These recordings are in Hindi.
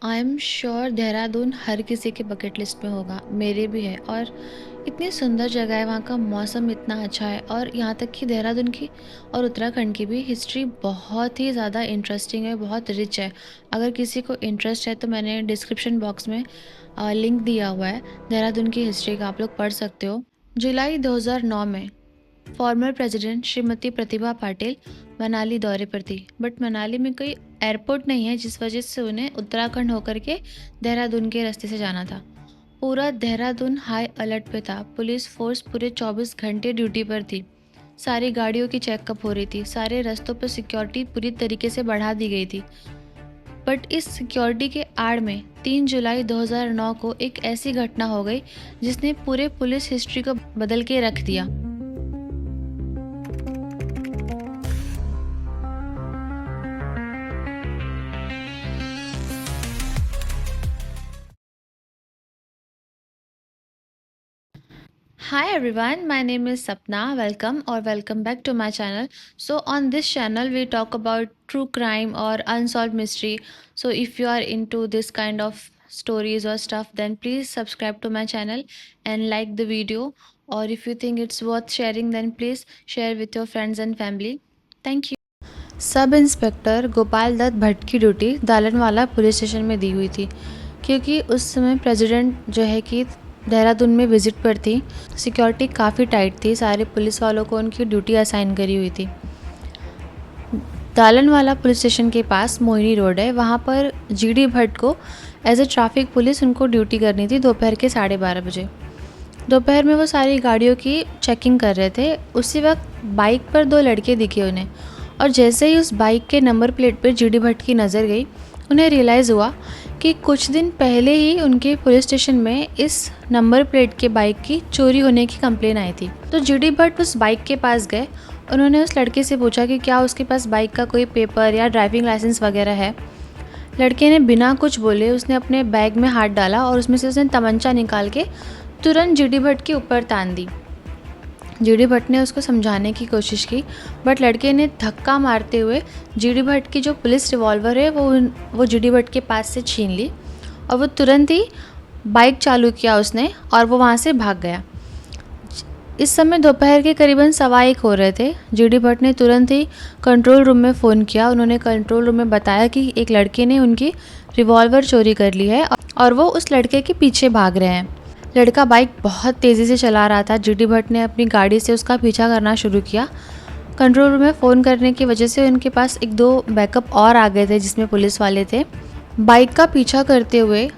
आई एम श्योर देहरादून हर किसी के बकेट लिस्ट में होगा, मेरे भी है। और इतनी सुंदर जगह है, वहाँ का मौसम इतना अच्छा है और यहाँ तक कि देहरादून की और उत्तराखंड की भी हिस्ट्री बहुत ही ज़्यादा इंटरेस्टिंग है, बहुत रिच है। अगर किसी को इंटरेस्ट है तो मैंने डिस्क्रिप्शन बॉक्स में लिंक दिया हुआ है देहरादून की हिस्ट्री का, आप लोग पढ़ सकते हो। जुलाई 2009 में फॉर्मर प्रेसिडेंट श्रीमती प्रतिभा पाटिल मनाली दौरे पर थी, बट मनाली में कोई एयरपोर्ट नहीं है, जिस वजह से उन्हें उत्तराखंड होकर के देहरादून के रास्ते से जाना था। पूरा देहरादून हाई अलर्ट पे था। पुलिस फोर्स पूरे 24 घंटे ड्यूटी पर थी। सारी गाड़ियों की चेकअप हो रही थी, सारे रास्तों पर सिक्योरिटी पूरी तरीके से बढ़ा दी गई थी। बट इस सिक्योरिटी के आड़ में 3 जुलाई 2009 को एक ऐसी घटना हो गई जिसने पूरे पुलिस हिस्ट्री को बदल के रख दिया। Hi everyone, my name is Sapna. Welcome or welcome back to my channel. So on this channel we talk about true crime or unsolved mystery. So if you are into this kind of stories or stuff, then please subscribe to my channel and like the video. Or if you think it's worth sharing, then please share with your friends and family. Thank you. सब इंस्पेक्टर गोपाल दत्त भट्ट की ड्यूटी दालनवाला पुलिस स्टेशन में दी हुई थी, क्योंकि उस समय प्रेसिडेंट जो है कि देहरादून में विजिट पर थी। सिक्योरिटी काफ़ी टाइट थी, सारे पुलिस वालों को उनकी ड्यूटी असाइन करी हुई थी। दालनवाला पुलिस स्टेशन के पास मोहिनी रोड है, वहाँ पर जीडी भट्ट को एज ए ट्रैफिक पुलिस उनको ड्यूटी करनी थी दोपहर के 12:30 बजे। दोपहर में वो सारी गाड़ियों की चेकिंग कर रहे थे। उसी वक्त बाइक पर 2 लड़के दिखे उन्हें, और जैसे ही उस बाइक के नंबर प्लेट पर जीडी भट्ट की नज़र गई, उन्हें रियलाइज़ हुआ कि कुछ दिन पहले ही उनके पुलिस स्टेशन में इस नंबर प्लेट के बाइक की चोरी होने की कंप्लेन आई थी। तो जीडी भट्ट उस बाइक के पास गए। उन्होंने उस लड़के से पूछा कि क्या उसके पास बाइक का कोई पेपर या ड्राइविंग लाइसेंस वगैरह है। लड़के ने बिना कुछ बोले उसने अपने बैग में हाथ डाला और उसमें से उसने तमंचा निकाल के तुरंत जीडी भट्ट के ऊपर तान दी। जीडी भट्ट ने उसको समझाने की कोशिश की, बट लड़के ने धक्का मारते हुए जीडी भट्ट की जो पुलिस रिवॉल्वर है वो जीडी भट्ट के पास से छीन ली, और वो तुरंत ही बाइक चालू किया उसने और वो वहाँ से भाग गया। इस समय दोपहर के करीबन 1:15 हो रहे थे। जीडी भट्ट ने तुरंत ही कंट्रोल रूम में फ़ोन किया। उन्होंने कंट्रोल रूम में बताया कि एक लड़के ने उनकी रिवॉल्वर चोरी कर ली है और वो उस लड़के के पीछे भाग रहे हैं। लड़का बाइक बहुत तेज़ी से चला रहा था। जीडी भट्ट ने अपनी गाड़ी से उसका पीछा करना शुरू किया। कंट्रोल रूम में फ़ोन करने की वजह से उनके पास 1-2 बैकअप और आ गए थे, जिसमें पुलिस वाले थे। बाइक का पीछा करते हुए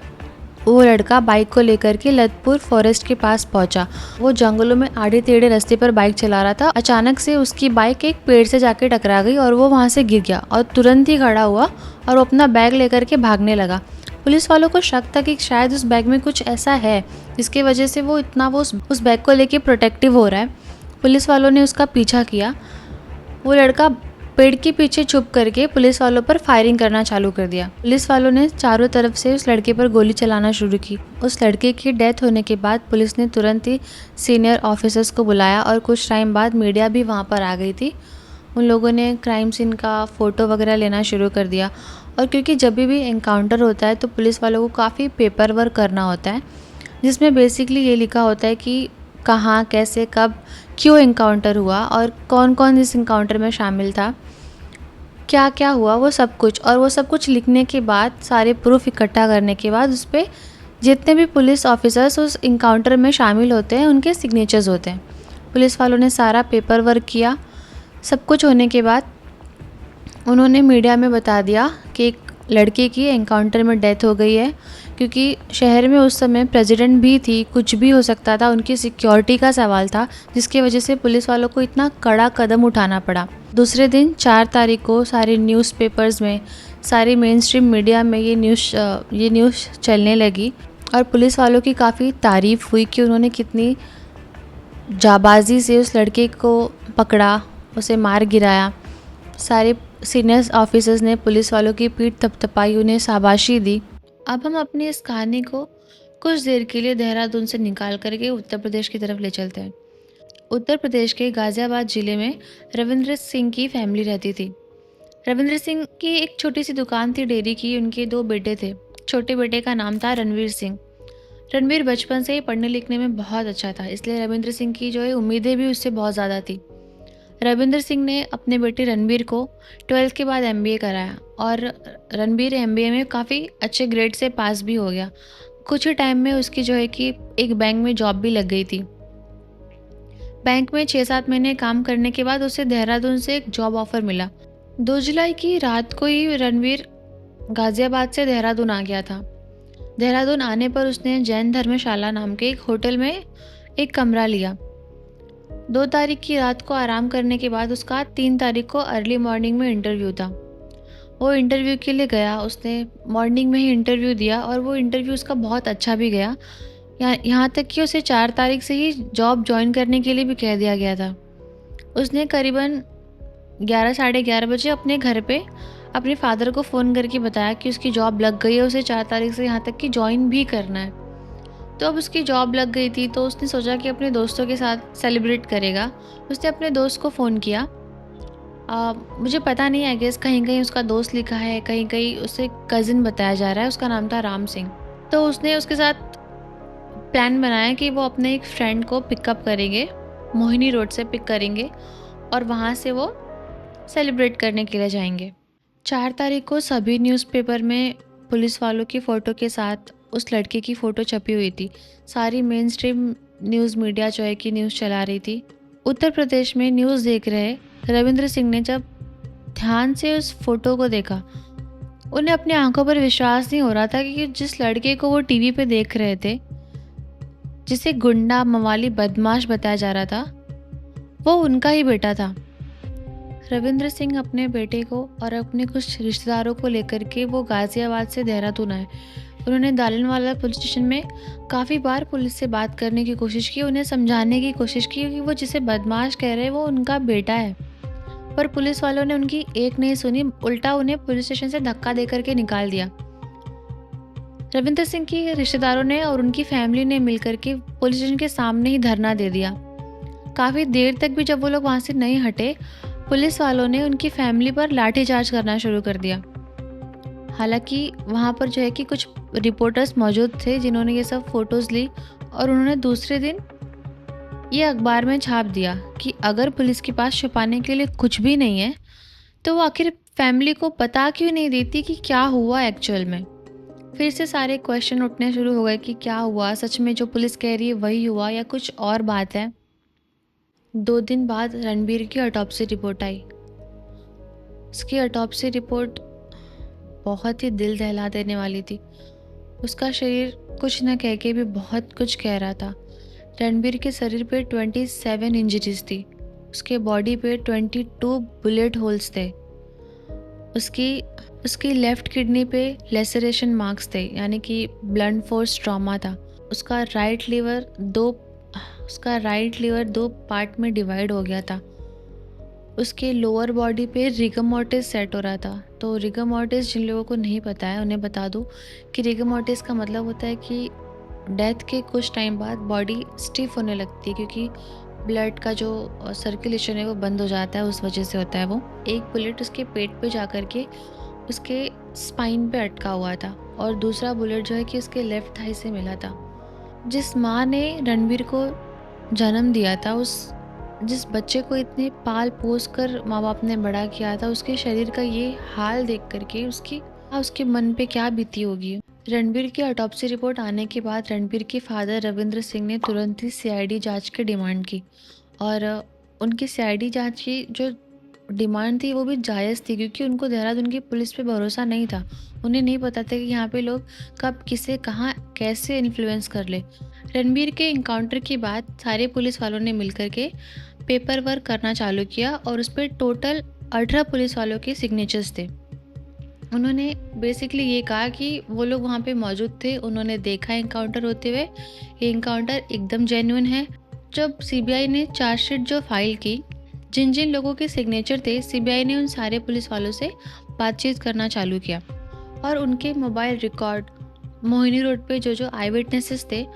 वो लड़का बाइक को लेकर के लतपुर फॉरेस्ट के पास पहुंचा। वो जंगलों में आड़े टेढ़े रास्ते पर बाइक चला रहा था। अचानक से उसकी बाइक एक पेड़ से जाके टकरा गई और वो वहाँ से गिर गया और तुरंत ही खड़ा हुआ और वो अपना बैग लेकर के भागने लगा। पुलिस वालों को शक था कि शायद उस बैग में कुछ ऐसा है जिसकी वजह से वो उस बैग को लेके प्रोटेक्टिव हो रहा है। पुलिस वालों ने उसका पीछा किया। वो लड़का पेड़ के पीछे छुप करके पुलिस वालों पर फायरिंग करना चालू कर दिया। पुलिस वालों ने चारों तरफ से उस लड़के पर गोली चलाना शुरू की। उस लड़के की डेथ होने के बाद पुलिस ने तुरंत ही सीनियर ऑफिसर्स को बुलाया और कुछ टाइम बाद मीडिया भी वहाँ पर आ गई थी। उन लोगों ने क्राइम सीन का फ़ोटो वगैरह लेना शुरू कर दिया। और क्योंकि जब भी एनकाउंटर होता है तो पुलिस वालों को काफ़ी पेपर वर्क करना होता है, जिसमें बेसिकली ये लिखा होता है कि कहाँ, कैसे, कब, क्यों एनकाउंटर हुआ और कौन कौन इस एनकाउंटर में शामिल था, क्या क्या हुआ, वो सब कुछ। और वो सब कुछ लिखने के बाद, सारे प्रूफ इकट्ठा करने के बाद, उस पर जितने भी पुलिस ऑफिसर्स उस इनकाउंटर में शामिल होते हैं उनके सिग्नेचर्स होते हैं। पुलिस वालों ने सारा पेपर वर्क किया। सब कुछ होने के बाद उन्होंने मीडिया में बता दिया कि एक लड़के की एनकाउंटर में डेथ हो गई है, क्योंकि शहर में उस समय प्रेसिडेंट भी थी, कुछ भी हो सकता था, उनकी सिक्योरिटी का सवाल था, जिसकी वजह से पुलिस वालों को इतना कड़ा कदम उठाना पड़ा। दूसरे दिन 4 तारीख को सारे न्यूज़पेपर्स में, सारी मेन स्ट्रीम मीडिया में ये न्यूज़ चलने लगी और पुलिस वालों की काफ़ी तारीफ़ हुई कि उन्होंने कितनी जाबाजी से उस लड़के को पकड़ा, उसे मार गिराया। सारे सीनियर ऑफिसर्स ने पुलिस वालों की पीठ थपथपाई, उन्हें शाबाशी दी। अब हम अपनी इस कहानी को कुछ देर के लिए देहरादून से निकाल करके उत्तर प्रदेश की तरफ ले चलते हैं। उत्तर प्रदेश के गाज़ियाबाद ज़िले में रविंद्र सिंह की फैमिली रहती थी। रविंद्र सिंह की एक छोटी सी दुकान थी डेयरी की। उनके 2 बेटे थे। छोटे बेटे का नाम था रणवीर सिंह। रणवीर बचपन से ही पढ़ने लिखने में बहुत अच्छा था, इसलिए रविंद्र सिंह की जो है उम्मीदें भी उससे बहुत ज़्यादा थी। रविंद्र सिंह ने अपने बेटे रणवीर को 12th के बाद एमबीए कराया और रणवीर एमबीए में काफ़ी अच्छे ग्रेड से पास भी हो गया। कुछ ही टाइम में उसकी जो है कि एक बैंक में जॉब भी लग गई थी। बैंक में 6-7 महीने काम करने के बाद उसे देहरादून से एक जॉब ऑफर मिला। 2 जुलाई की रात को ही रणवीर गाजियाबाद से देहरादून आ गया था। देहरादून आने पर उसने जैन धर्मशाला नाम के एक होटल में एक कमरा लिया। 2 तारीख की रात को आराम करने के बाद उसका 3 तारीख को अर्ली मॉर्निंग में इंटरव्यू था। वो इंटरव्यू के लिए गया, उसने मॉर्निंग में ही इंटरव्यू दिया और वो इंटरव्यू उसका बहुत अच्छा भी गया। यहाँ तक कि उसे 4 तारीख से ही जॉब ज्वाइन करने के लिए भी कह दिया गया था। उसने करीबन 11 साढ़े 11 बजे अपने घर पे अपने फादर को फ़ोन करके बताया कि उसकी जॉब लग गई है, उसे 4 तारीख से यहाँ तक कि ज्वाइन भी करना है। तो अब उसकी जॉब लग गई थी तो उसने सोचा कि अपने दोस्तों के साथ सेलिब्रेट करेगा। उसने अपने दोस्त को फ़ोन किया। मुझे पता नहीं, आई गेस कहीं कहीं उसका दोस्त लिखा है, कहीं कहीं उसे कज़िन बताया जा रहा है, उसका नाम था राम सिंह। तो उसने उसके साथ प्लान बनाया कि वो अपने एक फ्रेंड को पिकअप करेंगे, मोहिनी रोड से पिक करेंगे और वहाँ से वो सेलिब्रेट करने के लिए जाएंगे। 4 तारीख को सभी न्यूज़पेपर में पुलिस वालों की फ़ोटो के साथ उस लड़के की फ़ोटो छपी हुई थी। सारी मेन स्ट्रीम न्यूज़ मीडिया जो है कि न्यूज़ चला रही थी। उत्तर प्रदेश में न्यूज़ देख रहे रविंद्र सिंह ने जब ध्यान से उस फोटो को देखा, उन्हें अपनी आंखों पर विश्वास नहीं हो रहा था कि जिस लड़के को वो टीवी पे देख रहे थे, जिसे गुंडा मवाली बदमाश बताया जा रहा था, वो उनका ही बेटा था। रविंद्र सिंह अपने बेटे को और अपने कुछ रिश्तेदारों को लेकर के वो गाज़ियाबाद से देहरादून आए। उन्होंने दालनवाला पुलिस स्टेशन में काफ़ी बार पुलिस से बात करने की कोशिश की, उन्हें समझाने की कोशिश की कि वो जिसे बदमाश कह रहे हैं वो उनका बेटा है, पर पुलिस वालों ने उनकी एक नहीं सुनी, उल्टा उन्हें पुलिस स्टेशन से धक्का दे करके निकाल दिया। रविंद्र सिंह के रिश्तेदारों ने और उनकी फैमिली ने मिलकर के पुलिस स्टेशन के सामने ही धरना दे दिया। काफ़ी देर तक भी जब वो लोग वहाँ से नहीं हटे, पुलिस वालों ने उनकी फैमिली पर लाठीचार्ज करना शुरू कर दिया। हालांकि वहाँ पर जो है कि कुछ रिपोर्टर्स मौजूद थे जिन्होंने ये सब फ़ोटोज़ ली और उन्होंने दूसरे दिन ये अखबार में छाप दिया कि अगर पुलिस के पास छुपाने के लिए कुछ भी नहीं है तो वो आखिर फैमिली को पता क्यों नहीं देती कि क्या हुआ एक्चुअल में। फिर से सारे क्वेश्चन उठने शुरू हो गए कि क्या हुआ, सच में जो पुलिस कह रही है वही हुआ या कुछ और बात है। 2 दिन बाद रणबीर की ऑटोप्सी रिपोर्ट आई। उसकी ऑटोप्सी रिपोर्ट बहुत ही दिल दहला देने वाली थी। उसका शरीर कुछ न कह के भी बहुत कुछ कह रहा था। रणबीर के शरीर पे 27 इंजरीज थी। उसके बॉडी पे 22 बुलेट होल्स थे। उसकी लेफ्ट किडनी पे लेसरेशन मार्क्स थे, यानी कि ब्लंट फोर्स ट्रॉमा था। उसका राइट लीवर दो पार्ट में डिवाइड हो गया था। उसके लोअर बॉडी पे रिगर मोर्टिस सेट हो रहा था। तो रिगर मोर्टिस जिन लोगों को नहीं पता है उन्हें बता दूं कि रिगर मोर्टिस का मतलब होता है कि डेथ के कुछ टाइम बाद बॉडी स्टिफ होने लगती है, क्योंकि ब्लड का जो सर्कुलेशन है वो बंद हो जाता है, उस वजह से होता है वो। एक बुलेट उसके पेट पे जा कर के उसके स्पाइन पे अटका हुआ था और दूसरा बुलेट जो है कि उसके लेफ्ट थाई से मिला था। जिस माँ ने रणबीर को जन्म दिया था, जिस बच्चे को इतने पाल पोस कर माँ बाप ने बड़ा किया था, उसके शरीर का ये हाल देख करके उसके मन पे क्या बीती होगी। रणबीर की ऑटोप्सी रिपोर्ट आने के बाद रणबीर के फादर रविंद्र सिंह ने तुरंत ही सीआईडी जांच की डिमांड की और उनकी सीआईडी जांच की जो डिमांड थी वो भी जायज़ थी, क्योंकि उनको देहरादून की पुलिस पे भरोसा नहीं था। उन्हें नहीं पता था कि यहाँ पे लोग कब किसे कहाँ कैसे इन्फ्लुएंस कर ले। रणबीर के इनकाउंटर के बाद सारे पुलिस वालों ने मिलकर के पेपर वर्क करना चालू किया और उस पर टोटल 18 पुलिस वालों के सिग्नेचर्स थे। उन्होंने बेसिकली ये कहा कि वो लोग वहाँ पे मौजूद थे, उन्होंने देखा इनकाउंटर होते हुए, ये इनकाउंटर एकदम जेन्युइन है। जब सीबीआई ने चार्जशीट जो फाइल की, जिन जिन लोगों के सिग्नेचर थे, सीबीआई ने उन सारे पुलिस वालों से बातचीत करना चालू किया और उनके मोबाइल रिकॉर्ड, मोहिनी रोड पे जो आई विटनेसेस थे,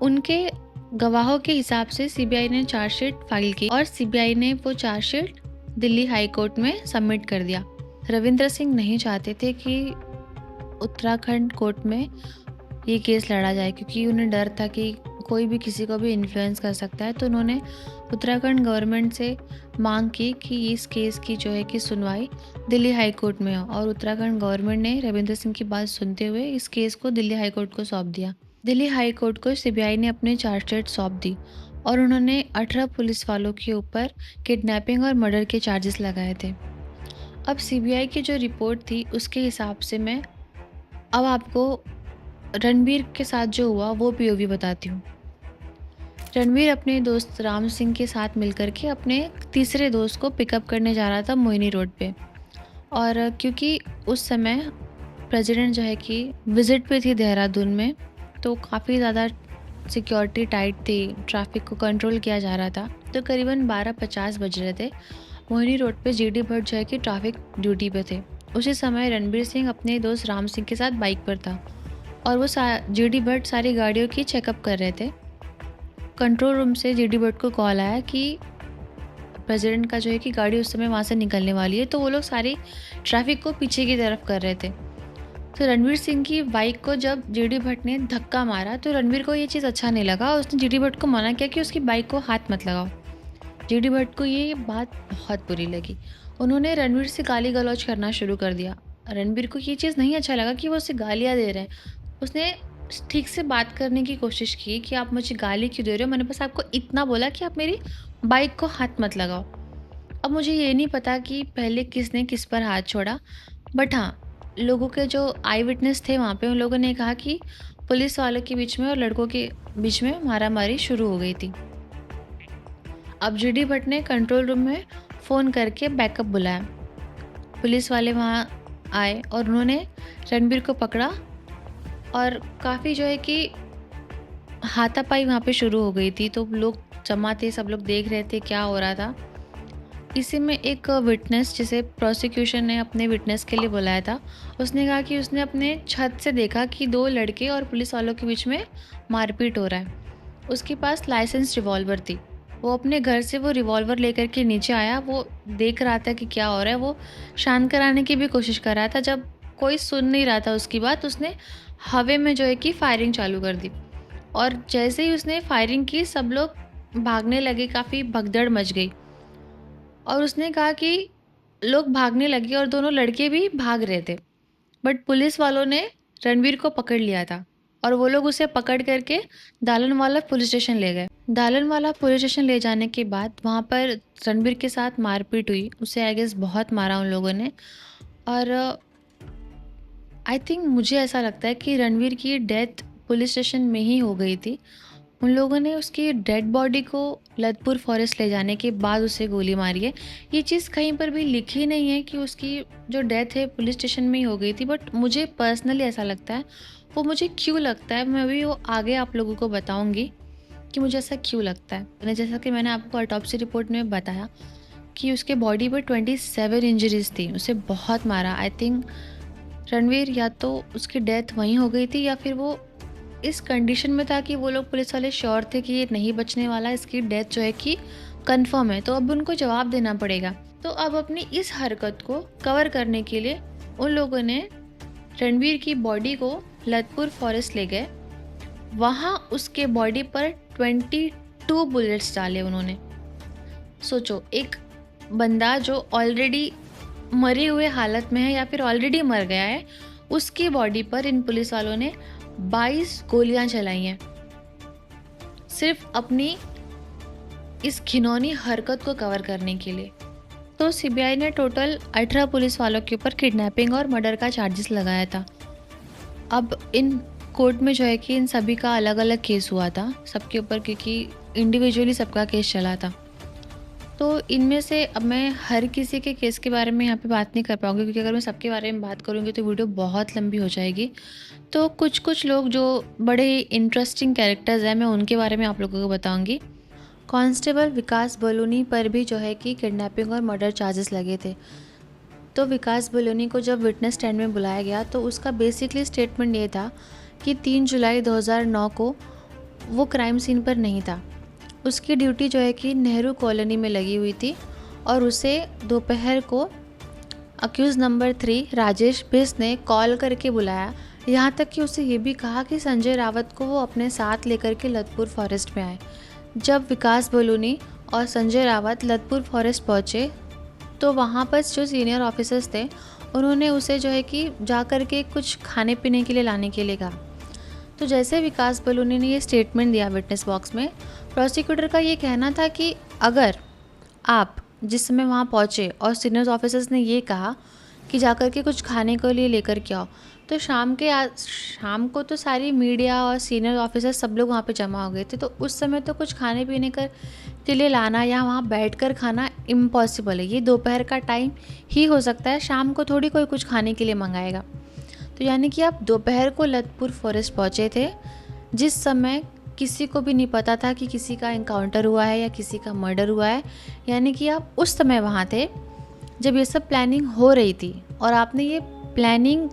उनके गवाहों के हिसाब से सीबीआई ने चार्जशीट फाइल की और सीबीआई ने वो चार्जशीट दिल्ली हाई कोर्ट में सबमिट कर दिया। रविंद्र सिंह नहीं चाहते थे कि उत्तराखंड कोर्ट में ये केस लड़ा जाए, क्योंकि उन्हें डर था कि कोई भी किसी को भी इन्फ्लुएंस कर सकता है। तो उन्होंने उत्तराखंड गवर्नमेंट से मांग की कि इस केस की जो है कि सुनवाई दिल्ली हाई कोर्ट में हो, और उत्तराखंड गवर्नमेंट ने रविंद्र सिंह की बात सुनते हुए इस केस को दिल्ली हाई कोर्ट को सौंप दिया। दिल्ली हाई कोर्ट को सीबीआई ने अपनी चार्जशीट सौंप दी और उन्होंने 18 पुलिस वालों के ऊपर किडनैपिंग और मर्डर के चार्जेस लगाए थे। अब सीबीआई की जो रिपोर्ट थी उसके हिसाब से मैं अब आपको रणबीर के साथ जो हुआ वो पीओवी बताती हूँ। रणबीर अपने दोस्त राम सिंह के साथ मिलकर के अपने तीसरे दोस्त को पिकअप करने जा रहा था मोहिनी रोड पे, और क्योंकि उस समय प्रेसिडेंट जो है कि विज़िट पे थी देहरादून में, तो काफ़ी ज़्यादा सिक्योरिटी टाइट थी, ट्रैफिक को कंट्रोल किया जा रहा था। तो करीबन 12:50 बज रहे थे। मोहिनी रोड पे जीडी भट्ट जो है कि ट्रैफिक ड्यूटी पे थे। उसी समय रणबीर सिंह अपने दोस्त राम सिंह के साथ बाइक पर था और वो जीडी भट्ट सारी गाड़ियों की चेकअप कर रहे थे। कंट्रोल रूम से जीडी भट्ट को कॉल आया कि प्रेसिडेंट का जो है कि गाड़ी उस समय वहाँ से निकलने वाली है, तो वो लोग सारी ट्रैफिक को पीछे की तरफ कर रहे थे। तो रणबीर सिंह की बाइक को जब जीडी भट्ट ने धक्का मारा तो रणबीर को ये चीज़ अच्छा नहीं लगा। उसने जीडी भट्ट को मना किया कि उसकी बाइक को हाथ मत लगाओ। जीडी भट्ट को ये बात बहुत बुरी लगी। उन्होंने रणबीर से गाली गलौज करना शुरू कर दिया। रणबीर को ये चीज़ नहीं अच्छा लगा कि वो उसे गालियाँ दे रहे हैं। उसने ठीक से बात करने की कोशिश की कि आप मुझे गाली क्यों दे रहे हो, मैंने बस आपको इतना बोला कि आप मेरी बाइक को हाथ मत लगाओ। अब मुझे ये नहीं पता कि पहले किसने किस पर हाथ छोड़ा, बट हाँ, लोगों के जो आई विटनेस थे वहाँ पे, उन लोगों ने कहा कि पुलिस वालों के बीच में और लड़कों के बीच में मारामारी शुरू हो गई थी। अब जीडी भट्ट ने कंट्रोल रूम में फ़ोन करके बैकअप बुलाया। पुलिस वाले वहाँ आए और उन्होंने रणबीर को पकड़ा और काफ़ी जो है कि हाथापाई वहाँ पे शुरू हो गई थी। तो लोग जमा थे, सब लोग देख रहे थे क्या हो रहा था। इसी में एक विटनेस जिसे प्रोसिक्यूशन ने अपने विटनेस के लिए बुलाया था, उसने कहा कि उसने अपने छत से देखा कि 2 लड़के और पुलिस वालों के बीच में मारपीट हो रहा है। उसके पास लाइसेंस रिवॉल्वर थी। वो अपने घर से वो रिवॉल्वर लेकर के नीचे आया। वो देख रहा था कि क्या हो रहा है। वो शांत कराने की भी कोशिश कर रहा था। जब कोई सुन नहीं रहा था उसकी बात, उसने हवा में जो है कि फायरिंग चालू कर दी, और जैसे ही उसने फायरिंग की सब लोग भागने लगे। काफ़ी भगदड़ मच गई और उसने कहा कि लोग भागने लगे और दोनों लड़के भी भाग रहे थे, बट पुलिस वालों ने रणबीर को पकड़ लिया था और वो लोग उसे पकड़ करके दालनवाला पुलिस स्टेशन ले गए। दालनवाला पुलिस स्टेशन ले जाने के बाद वहाँ पर रणबीर के साथ मारपीट हुई। उसे आई गेस बहुत मारा उन लोगों ने, और आई थिंक मुझे ऐसा लगता है कि रणबीर की डेथ पुलिस स्टेशन में ही हो गई थी। उन लोगों ने उसकी डेड बॉडी को लतपुर फॉरेस्ट ले जाने के बाद उसे गोली मारी है। ये चीज़ कहीं पर भी लिखी नहीं है कि उसकी जो डेथ है पुलिस स्टेशन में ही हो गई थी, बट मुझे पर्सनली ऐसा लगता है। वो मुझे क्यों लगता है, मैं भी वो आगे आप लोगों को बताऊंगी कि मुझे ऐसा क्यों लगता है। जैसा कि मैंने आपको ऑटोप्सी रिपोर्ट में बताया कि उसके बॉडी पर 27 इंजरीज थी, उसे बहुत मारा। आई थिंक रणवीर या तो उसकी डेथ वहीं हो गई थी या फिर वो इस कंडीशन में था कि वो लोग पुलिस वाले श्योर थे कि ये नहीं बचने वाला, इसकी डेथ जो है कि कंफर्म है, तो अब उनको जवाब देना पड़ेगा। तो अब अपनी इस हरकत को कवर करने के लिए उन लोगों ने रणबीर की बॉडी को लतपुर फॉरेस्ट ले गए। वहाँ उसके बॉडी पर 22 बुलेट्स डाले उन्होंने। सोचो, एक बंदा जो ऑलरेडी मरे हुए हालत में है या फिर ऑलरेडी मर गया है, उसकी बॉडी पर इन पुलिस वालों ने 22 गोलियां चलाई हैं, सिर्फ अपनी इस घिनौनी हरकत को कवर करने के लिए। तो सीबीआई ने टोटल 18 पुलिस वालों के ऊपर किडनैपिंग और मर्डर का चार्जेस लगाया था। अब इन कोर्ट में जो है कि इन सभी का अलग अलग केस हुआ था सबके ऊपर, क्योंकि इंडिविजुअली सबका केस चला था। तो इनमें से अब मैं हर किसी के केस के बारे में यहाँ पे बात नहीं कर पाऊँगी, क्योंकि अगर मैं सबके बारे में बात करूँगी तो वीडियो बहुत लंबी हो जाएगी। तो कुछ लोग जो बड़े ही इंटरेस्टिंग कैरेक्टर्स हैं, मैं उनके बारे में आप लोगों को बताऊँगी। कांस्टेबल विकास बलूनी पर भी जो है कि किडनैपिंग और मर्डर चार्जेस लगे थे। तो विकास बलूनी को जब विटनेस स्टैंड में बुलाया गया तो उसका बेसिकली स्टेटमेंट ये था कि 3 जुलाई 2009 को वो क्राइम सीन पर नहीं था। उसकी ड्यूटी जो है कि नेहरू कॉलोनी में लगी हुई थी और उसे दोपहर को अक्यूज़ नंबर 3 राजेश बिस ने कॉल करके बुलाया, यहाँ तक कि उसे ये भी कहा कि संजय रावत को वो अपने साथ लेकर के लतपुर फॉरेस्ट में आए। जब विकास बलूनी और संजय रावत लतपुर फॉरेस्ट पहुँचे तो वहाँ पर जो सीनियर ऑफिसर्स थे उन्होंने उसे जो है कि जा कर के कुछ खाने पीने के लिए लाने के लिए कहा। तो जैसे विकास बलूनी ने ये स्टेटमेंट दिया विटनेस बॉक्स में, प्रोसिक्यूटर का ये कहना था कि अगर आप जिस समय वहाँ पहुँचे और सीनियर ऑफिसर्स ने ये कहा कि जाकर के कुछ खाने के लिए लेकर के आओ, तो शाम को तो सारी मीडिया और सीनियर ऑफिसर सब लोग वहाँ पे जमा हो गए थे। तो उस समय तो कुछ खाने पीने के लिए लाना या वहाँ बैठकर खाना इम्पॉसिबल है। ये दोपहर का टाइम ही हो सकता है, शाम को थोड़ी कोई कुछ खाने के लिए मंगाएगा। तो यानी कि आप दोपहर को लतपुर फॉरेस्ट पहुँचे थे, जिस समय किसी को भी नहीं पता था कि किसी का एनकाउंटर हुआ है या किसी का मर्डर हुआ है। यानी कि आप उस समय वहाँ थे जब ये सब प्लानिंग हो रही थी और आपने ये प्लानिंग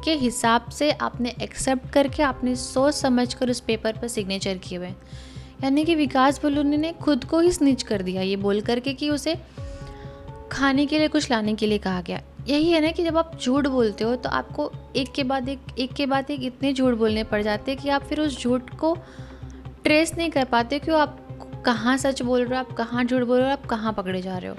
के हिसाब से आपने एक्सेप्ट करके आपने सोच समझ कर उस पेपर पर सिग्नेचर किए हुए। यानी कि विकास बलूनी ने खुद को ही स्निच कर दिया ये बोल करके कि उसे खाने के लिए कुछ लाने के लिए कहा गया। यही है ना कि जब आप झूठ बोलते हो तो आपको एक के बाद एक इतने झूठ बोलने पड़ जाते हैं कि आप फिर उस झूठ को ट्रेस नहीं कर पाते कि आप कहाँ सच बोल रहे हो, आप कहाँ झूठ बोल रहे हो, आप कहाँ पकड़े जा रहे हो।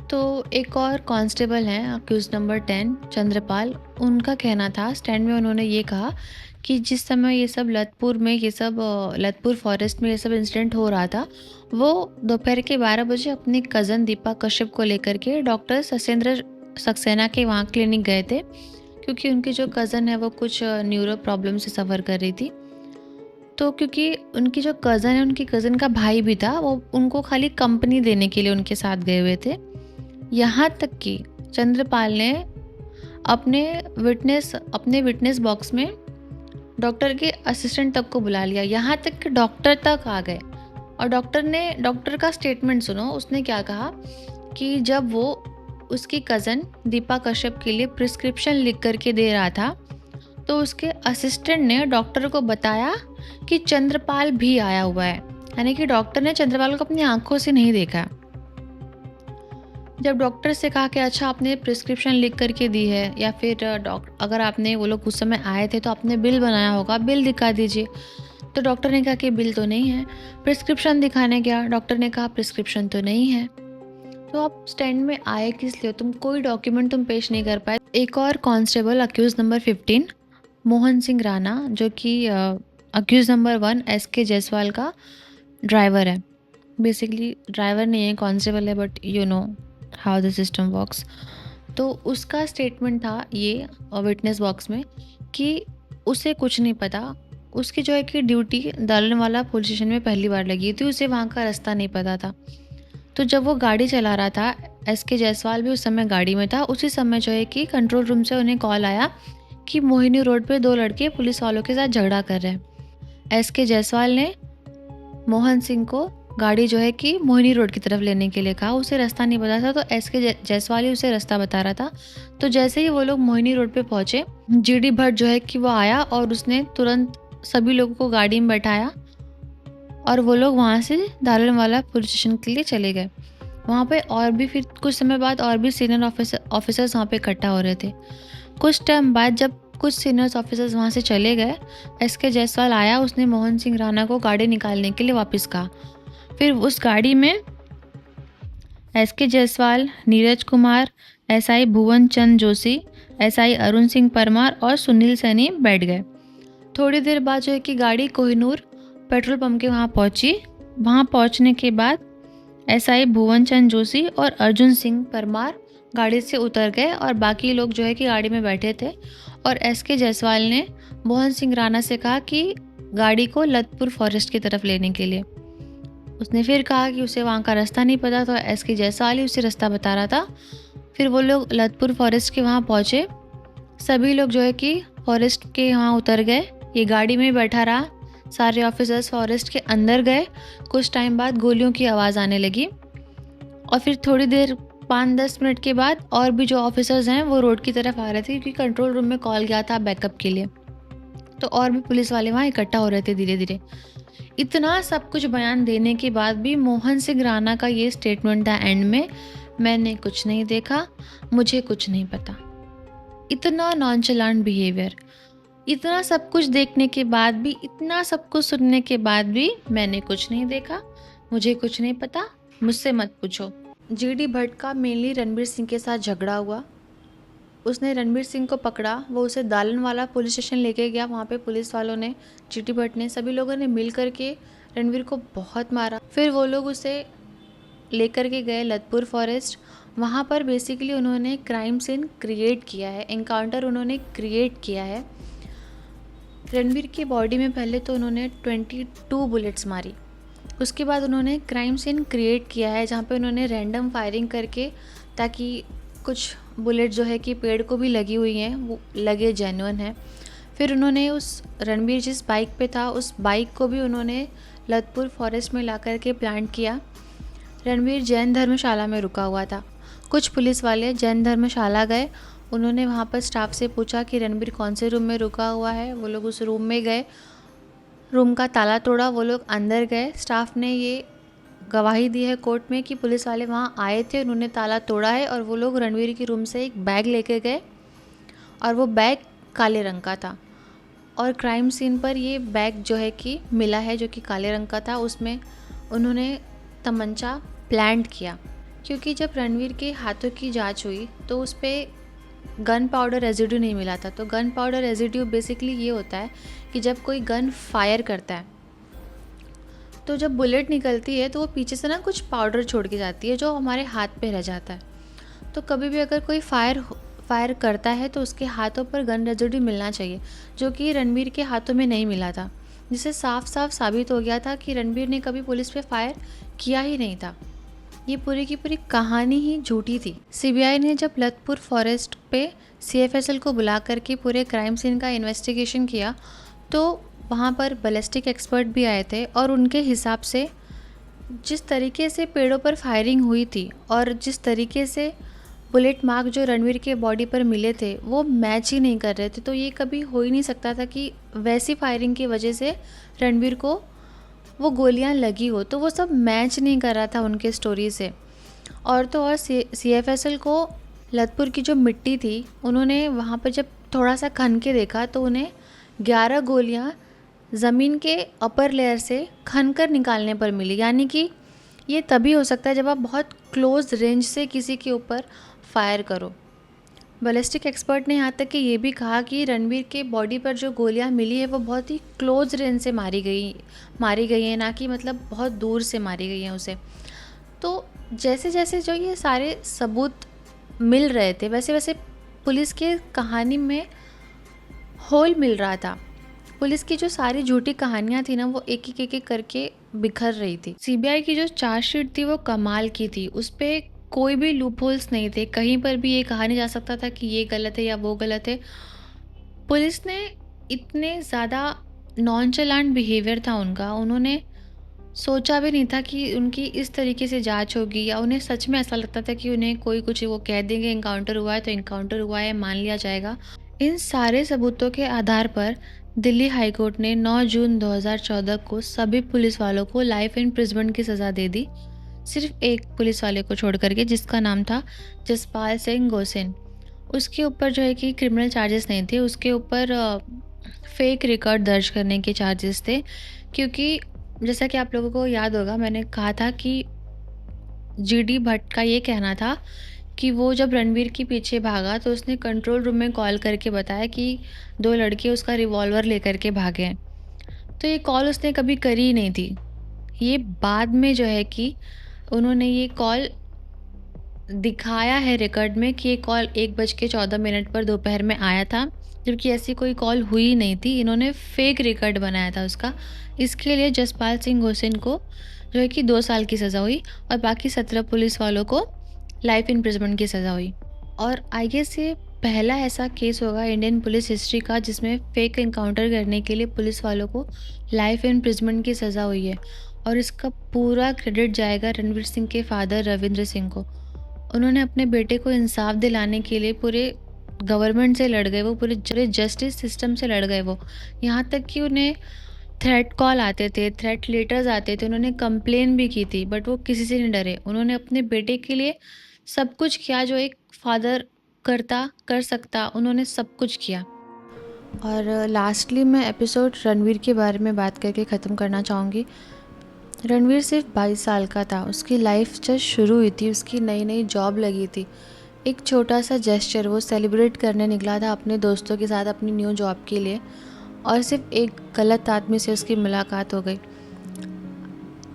तो एक और कांस्टेबल हैं अक्यूज नंबर 10 चंद्रपाल, उनका कहना था स्टैंड में, उन्होंने ये कहा कि जिस समय ये सब लतपुर फॉरेस्ट में ये सब इंसिडेंट हो रहा था, वो दोपहर के 12 बजे अपनी कज़न दीपा कश्यप को लेकर के डॉक्टर ससेंद्र सक्सेना के वहाँ क्लिनिक गए थे, क्योंकि उनकी जो कज़न है वो कुछ न्यूरो प्रॉब्लम से सफ़र कर रही थी। तो क्योंकि उनकी जो कज़न है, उनकी कज़न का भाई भी था, वो उनको खाली कंपनी देने के लिए उनके साथ गए हुए थे। यहाँ तक कि चंद्रपाल ने अपने विटनेस बॉक्स में डॉक्टर के असिस्टेंट तक को बुला लिया, यहाँ तक कि डॉक्टर तक आ गए। और डॉक्टर का स्टेटमेंट सुनो, उसने क्या कहा कि जब वो उसकी कज़न दीपा कश्यप के लिए प्रिस्क्रिप्शन लिख करके दे रहा था तो उसके असिस्टेंट ने डॉक्टर को बताया कि चंद्रपाल भी आया हुआ है। यानी कि डॉक्टर ने चंद्रपाल को अपनी आंखों से नहीं देखा। जब डॉक्टर से कहा कि अच्छा आपने प्रिस्क्रिप्शन लिख करके दी है, या फिर अगर आपने वो लोग उस समय आए थे तो आपने बिल बनाया होगा, बिल दिखा दीजिए। तो डॉक्टर ने कहा कि बिल तो नहीं है। प्रिस्क्रिप्शन दिखाने गया, डॉक्टर ने कहा प्रिस्क्रिप्शन तो नहीं है। तो आप स्टैंड में आए किस लिए, तुम कोई डॉक्यूमेंट तुम पेश नहीं कर पाए। एक और constable accused number 15 Mohan Singh Rana, जो कि अक्यूज नंबर 1 SK जायसवाल का ड्राइवर है। बेसिकली ड्राइवर नहीं है, कांस्टेबल है, but you know how the system works. तो उसका स्टेटमेंट था ये विटनेस बॉक्स में कि उसे कुछ नहीं पता। उसकी जो है कि ड्यूटी दालनवाला पुलिस स्टेशन में पहली बार लगी थी, उसे वहाँ का रास्ता नहीं पता था। तो जब वो गाड़ी चला रहा था, SK जायसवाल भी उस समय गाड़ी में था, उसी समय जो है कि कंट्रोल रूम से उन्हें कॉल आया कि मोहिनी रोड पे 2 लड़के पुलिस वालों के साथ झगड़ा कर रहे हैं। SK जायसवाल ने मोहन सिंह को गाड़ी जो है कि मोहिनी रोड की तरफ लेने के लिए कहा। उसे रास्ता नहीं पता था, तो SK जायसवाल ही उसे रास्ता बता रहा था। तो जैसे ही वो लोग मोहिनी रोड पे पहुँचे, GD भट्ट जो है कि वो आया और उसने तुरंत सभी लोगों को गाड़ी में बैठाया और वो लोग वहाँ से दालनवाला पुलिस स्टेशन के लिए चले गए। वहाँ पे और भी फिर कुछ समय बाद और भी सीनियर ऑफिसर्स वहाँ पे इकट्ठा हो रहे थे। कुछ टाइम बाद जब कुछ सीनियर्स ऑफिसर्स वहाँ से चले गए, SK जायसवाल आया, उसने मोहन सिंह राणा को गाड़ी निकालने के लिए वापस कहा। फिर उस गाड़ी में SK जायसवाल, नीरज कुमार, SI भुवन चंद जोशी, SI अरुण सिंह परमार और सुनील सैनी बैठ गए। थोड़ी देर बाद जो है कि गाड़ी कोहिनूर पेट्रोल पंप के वहाँ पहुँची। वहाँ पहुँचने के बाद SI भुवन चंद जोशी और अर्जुन सिंह परमार गाड़ी से उतर गए और बाकी लोग जो है कि गाड़ी में बैठे थे। और SK जायसवाल ने मोहन सिंह राणा से कहा कि गाड़ी को लतपुर फॉरेस्ट की तरफ लेने के लिए। उसने फिर कहा कि उसे वहाँ का रास्ता नहीं पता, तो SK जायसवाल ही उसे रास्ता बता रहा था। फिर वो लोग लतपुर फॉरेस्ट के वहाँ पहुँचे। सभी लोग जो है कि फॉरेस्ट के वहाँ उतर गए, ये गाड़ी में बैठा रहा। सारे ऑफिसर्स फॉरेस्ट के अंदर गए। कुछ टाइम बाद गोलियों की आवाज़ आने लगी और फिर थोड़ी देर 5-10 मिनट के बाद और भी जो ऑफिसर्स हैं वो रोड की तरफ आ रहे थे, क्योंकि कंट्रोल रूम में कॉल गया था बैकअप के लिए। तो और भी पुलिस वाले वहाँ इकट्ठा हो रहे थे धीरे धीरे। इतना सब कुछ बयान देने के बाद भी मोहन सिंह राणा का ये स्टेटमेंट था एंड में मैंने कुछ नहीं देखा, मुझे कुछ नहीं पता। इतना नॉनचलांट बिहेवियर, इतना सब कुछ देखने के बाद भी, इतना सब कुछ सुनने के बाद भी मैंने कुछ नहीं देखा, मुझे कुछ नहीं पता, मुझसे मत पूछो। जीडी भट्ट का मेनली रणबीर सिंह के साथ झगड़ा हुआ। उसने रणबीर सिंह को पकड़ा, वो उसे दालनवाला पुलिस स्टेशन लेके गया। वहाँ पे पुलिस वालों ने, जीडी भट्ट ने, सभी लोगों ने मिल कर के रणबीर को बहुत मारा। फिर वो लोग उसे लेकर के गए लतपुर फॉरेस्ट। वहाँ पर बेसिकली उन्होंने क्राइम सीन क्रिएट किया है, एनकाउंटर उन्होंने क्रिएट किया है। रणबीर की बॉडी में पहले तो उन्होंने 22 बुलेट्स मारी। उसके बाद उन्होंने क्राइम सीन क्रिएट किया है जहाँ पे उन्होंने रैंडम फायरिंग करके, ताकि कुछ बुलेट जो है कि पेड़ को भी लगी हुई हैं, वो लगे जेन्युइन है। फिर उन्होंने उस रणबीर जिस बाइक पे था, उस बाइक को भी उन्होंने लतपुर फॉरेस्ट में ला कर के प्लांट किया। रणबीर जैन धर्मशाला में रुका हुआ था। कुछ पुलिस वाले जैन धर्मशाला गए। उन्होंने वहाँ पर स्टाफ से पूछा कि रणबीर कौन से रूम में रुका हुआ है। वो लोग उस रूम में गए, रूम का ताला तोड़ा, वो लोग अंदर गए। स्टाफ ने ये गवाही दी है कोर्ट में कि पुलिस वाले वहाँ आए थे, उन्होंने ताला तोड़ा है और वो लोग रणबीर के रूम से एक बैग लेके गए और वो बैग काले रंग का था। और क्राइम सीन पर ये बैग जो है कि मिला है, जो कि काले रंग का था। उसमें उन्होंने तमंचा प्लांट किया, क्योंकि जब रणबीर के हाथों की जांच हुई तो उस पर गन पाउडर रेजिड्यू नहीं मिला था। तो गन पाउडर रेजिड्यू बेसिकली ये होता है कि जब कोई गन फायर करता है तो जब बुलेट निकलती है तो वो पीछे से ना कुछ पाउडर छोड़ के जाती है जो हमारे हाथ पे रह जाता है। तो कभी भी अगर कोई फायर करता है तो उसके हाथों पर गन रेजिड्यू मिलना चाहिए, जो कि रणबीर के हाथों में नहीं मिला था, जिससे साफ साफ साबित हो गया था कि रणबीर ने कभी पुलिस पे फायर किया ही नहीं था। ये पूरी की पूरी कहानी ही झूठी थी। सीबीआई ने जब लतपुर फॉरेस्ट पे सीएफएसएल को बुला करके पूरे क्राइम सीन का इन्वेस्टिगेशन किया तो वहाँ पर बैलिस्टिक एक्सपर्ट भी आए थे और उनके हिसाब से जिस तरीके से पेड़ों पर फायरिंग हुई थी और जिस तरीके से बुलेट मार्क जो रणबीर के बॉडी पर मिले थे वो मैच ही नहीं कर रहे थे। तो ये कभी हो ही नहीं सकता था कि वैसी फायरिंग की वजह से रणबीर को वो गोलियां लगी हो। तो वो सब मैच नहीं कर रहा था उनके स्टोरी से। और तो और सीएफएसएल को लतपुर की जो मिट्टी थी, उन्होंने वहाँ पर जब थोड़ा सा खन के देखा तो उन्हें 11 गोलियाँ ज़मीन के अपर लेयर से खन कर निकालने पर मिली। यानी कि ये तभी हो सकता है जब आप बहुत क्लोज रेंज से किसी के ऊपर फायर करो। बैलिस्टिक एक्सपर्ट ने यहाँ तक कि ये भी कहा कि रणबीर के बॉडी पर जो गोलियाँ मिली है वो बहुत ही क्लोज रेंज से मारी गई हैं, ना कि मतलब बहुत दूर से मारी गई हैं उसे। तो जैसे जैसे जो ये सारे सबूत मिल रहे थे वैसे वैसे पुलिस के कहानी में होल मिल रहा था। पुलिस की जो सारी झूठी कहानियाँ थी ना वो एक एक करके बिखर रही थी। सीबीआई की जो चार्जशीट थी वो कमाल की थी। उस पर कोई भी लूप होल्स नहीं थे, कहीं पर भी ये कहा नहीं जा सकता था कि ये गलत है या वो गलत है। पुलिस ने इतने ज़्यादा नॉनचलांट बिहेवियर था उनका, उन्होंने सोचा भी नहीं था कि उनकी इस तरीके से जांच होगी, या उन्हें सच में ऐसा लगता था कि उन्हें कोई कुछ वो कह देंगे इनकाउंटर हुआ है तो इनकाउंटर हुआ है, मान लिया जाएगा। इन सारे सबूतों के आधार पर दिल्ली हाईकोर्ट ने 9 जून 2014 को सभी पुलिस वालों को लाइफ इम्प्रिजमेंट की सज़ा दे दी, सिर्फ एक पुलिस वाले को छोड़ करके जिसका नाम था जसपाल सिंह गोसेन। उसके ऊपर जो है कि क्रिमिनल चार्जेस नहीं थे, उसके ऊपर फेक रिकॉर्ड दर्ज करने के चार्जेस थे। क्योंकि जैसा कि आप लोगों को याद होगा, मैंने कहा था कि जीडी भट्ट का ये कहना था कि वो जब रणबीर के पीछे भागा तो उसने कंट्रोल रूम में कॉल करके बताया कि 2 लड़के उसका रिवॉल्वर लेकर के भागे हैं। तो ये कॉल उसने कभी करी ही नहीं थी। ये बाद में जो है कि उन्होंने ये कॉल दिखाया है रिकॉर्ड में कि ये कॉल 1:14 पर दोपहर में आया था, जबकि ऐसी कोई कॉल हुई नहीं थी। इन्होंने फेक रिकॉर्ड बनाया था उसका। इसके लिए जसपाल सिंह गोसेन को जो है कि 2 साल की सज़ा हुई और बाकी 17 पुलिस वालों को लाइफ इम्प्रिजमेंट की सज़ा हुई। और आई गेस ये पहला ऐसा केस होगा इंडियन पुलिस हिस्ट्री का जिसमें फेक इनकाउंटर करने के लिए पुलिस वालों को लाइफ इम्प्रिजमेंट की सज़ा हुई है। और इसका पूरा क्रेडिट जाएगा रणवीर सिंह के फादर रविंद्र सिंह को। उन्होंने अपने बेटे को इंसाफ दिलाने के लिए पूरे गवर्नमेंट से लड़ गए, वो पूरे जस्टिस सिस्टम से लड़ गए। वो यहाँ तक कि उन्हें थ्रेट कॉल आते थे, थ्रेट लेटर्स आते थे, उन्होंने कंप्लेन भी की थी, बट वो किसी से नहीं डरे। उन्होंने अपने बेटे के लिए सब कुछ किया जो एक फादर कर सकता, उन्होंने सब कुछ किया। और लास्टली मैं एपिसोड रणवीर के बारे में बात करके ख़त्म करना चाहूँगी। रणवीर सिर्फ 22 साल का था, उसकी लाइफ जस्ट शुरू हुई थी, उसकी नई नई जॉब लगी थी। एक छोटा सा जेस्चर वो सेलिब्रेट करने निकला था अपने दोस्तों के साथ अपनी न्यू जॉब के लिए, और सिर्फ एक गलत आदमी से उसकी मुलाकात हो गई।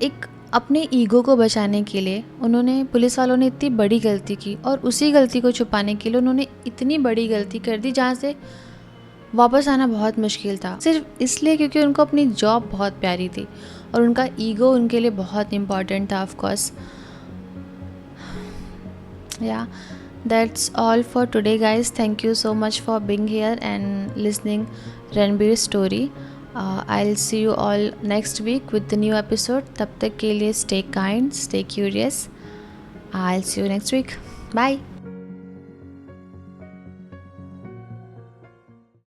एक अपने ईगो को बचाने के लिए उन्होंने, पुलिस वालों ने इतनी बड़ी गलती की, और उसी गलती को छुपाने के लिए उन्होंने इतनी बड़ी गलती कर दी जहाँ से वापस आना बहुत मुश्किल था, सिर्फ इसलिए क्योंकि उनको अपनी जॉब बहुत प्यारी थी और उनका ईगो उनके लिए बहुत इम्पॉर्टेंट था। ऑफ कोर्स, या that's all for today guys. Thank you so much for being here and listening Ranbir's story. I'll see you all next week with the new episode. तब तक के लिए stay kind, stay curious. I'll see you next week. Bye.